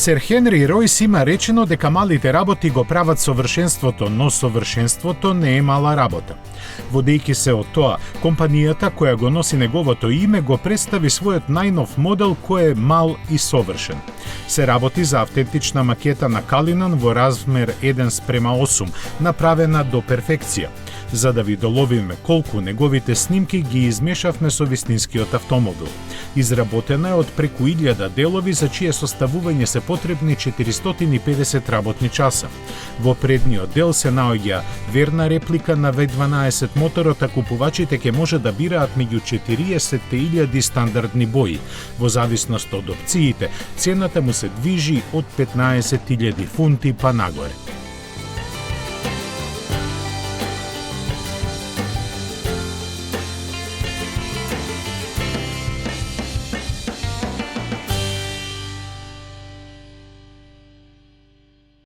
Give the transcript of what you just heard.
Сер Хенри Ројс има речено дека малите работи го прават совршенството, но совршенството не е мала работа. Водејќи се од тоа, компанијата која го носи неговото име го представи својот најнов модел кој е мал и совршен. Се работи за автентична макета на Калинан во размер 1:8, направена до перфекција. За да ви доловиме колку неговите снимки ги измешавме со вистинскиот автомобил. Изработена е од преку 1000 делови за чие составување се потребни 450 работни часа. Во предниот дел се наоѓа верна реплика на V12 моторот, а купувачите ќе може да бираат меѓу 40.000 стандардни бои. Во зависност од опциите, цената му се движи од 15.000 фунти па нагоре.